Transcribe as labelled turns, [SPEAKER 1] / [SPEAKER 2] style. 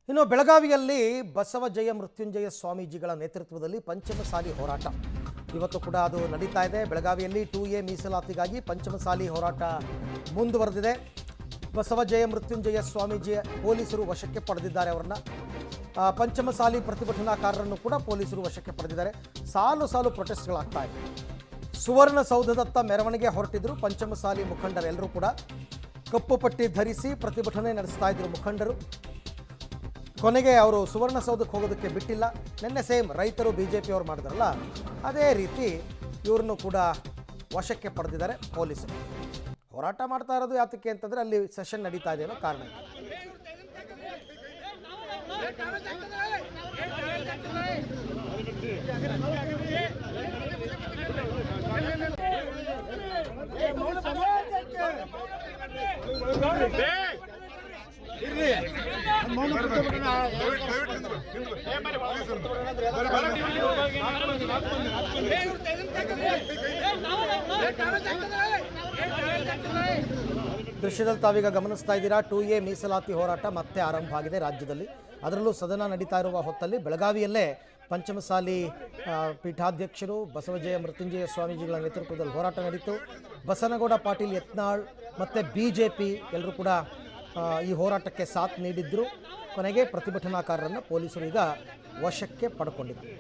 [SPEAKER 1] ಇನ್ನು ಬೆಳಗಾವಿಯಲ್ಲಿ ಬಸವಜಯ ಮೃತ್ಯುಂಜಯ ಸ್ವಾಮೀಜಿಗಳ ನೇತೃತ್ವದಲ್ಲಿ ಪಂಚಮಸಾಲಿ ಹೋರಾಟ ಇವತ್ತು ಕೂಡ ಅದು ನಡೀತಾ ಇದೆ. ಬೆಳಗಾವಿಯಲ್ಲಿ 2A ಮೀಸಲಾತಿಗಾಗಿ ಪಂಚಮಸಾಲಿ ಹೋರಾಟ ಮುಂದುವರೆದಿದೆ. ಬಸವಜಯ ಮೃತ್ಯುಂಜಯ ಸ್ವಾಮೀಜಿ ಪೊಲೀಸರು ವಶಕ್ಕೆ ಪಡೆದಿದ್ದಾರೆ. ಅವರನ್ನ ಪಂಚಮಸಾಲಿ ಪ್ರತಿಭಟನಾಕಾರರನ್ನು ಕೂಡ ಪೊಲೀಸರು ವಶಕ್ಕೆ ಪಡೆದಿದ್ದಾರೆ. ಸಾಲು ಸಾಲು ಪ್ರೊಟೆಸ್ಟ್ಗಳಾಗ್ತಾ ಇದೆ. ಸುವರ್ಣಸೌಧದತ್ತ ಮೆರವಣಿಗೆ ಹೊರಟಿದ್ರು ಪಂಚಮಸಾಲಿ ಮುಖಂಡರೆಲ್ಲರೂ ಕೂಡ ಕಪ್ಪು ಪಟ್ಟಿ ಧರಿಸಿ ಪ್ರತಿಭಟನೆ ನಡೆಸ್ತಾ ಇದ್ರು ಮುಖಂಡರು. ಕೊನೆಗೆ ಅವರು ಸುವರ್ಣಸೌಧಕ್ಕೆ ಹೋಗೋದಕ್ಕೆ ಬಿಟ್ಟಿಲ್ಲ. ನಿನ್ನೆ ಸೇಮ್ ರೈತರು BJP ಅವರು ಮಾಡಿದ್ರಲ್ಲ ಅದೇ ರೀತಿ ಇವ್ರನ್ನು ಕೂಡ ವಶಕ್ಕೆ ಪಡೆದಿದ್ದಾರೆ ಪೊಲೀಸರು. ಹೋರಾಟ ಮಾಡ್ತಾ ಇರೋದು ಯಾತಕ್ಕೆ ಅಂತಂದರೆ ಅಲ್ಲಿ ಸೆಷನ್ ನಡೀತಾ ಇದೆ ಅನ್ನೋ ಕಾರಣ. ದೃಶ್ಯದಲ್ಲಿ ತಾವೀಗ ಗಮನಿಸ್ತಾ ಇದ್ದೀರಾ. 2A ಮೀಸಲಾತಿ ಹೋರಾಟ ಮತ್ತೆ ಆರಂಭ ಆಗಿದೆ ರಾಜ್ಯದಲ್ಲಿ. ಅದರಲ್ಲೂ ಸದನ ನಡೀತಾ ಇರುವ ಹೊತ್ತಲ್ಲಿ ಬೆಳಗಾವಿಯಲ್ಲೇ ಪಂಚಮಸಾಲಿ ಪೀಠಾಧ್ಯಕ್ಷರು ಬಸವಜಯ ಮೃತ್ಯುಂಜಯ ಸ್ವಾಮೀಜಿಗಳ ನೇತೃತ್ವದಲ್ಲಿ ಹೋರಾಟ ನಡೀತು. ಬಸನಗೌಡ ಪಾಟೀಲ್ ಯತ್ನಾಳ್ ಮತ್ತು BJP ಎಲ್ಲರೂ ಕೂಡ ಈ ಹೋರಾಟಕ್ಕೆ ಸಾಥ್ ನೀಡಿದ್ರು. ಕೊನೆಗೆ ಪ್ರತಿಭಟನಾಕಾರರನ್ನು ಪೊಲೀಸರು ಈಗ ವಶಕ್ಕೆ ಪಡ್ಕೊಂಡಿದ್ದಾರೆ.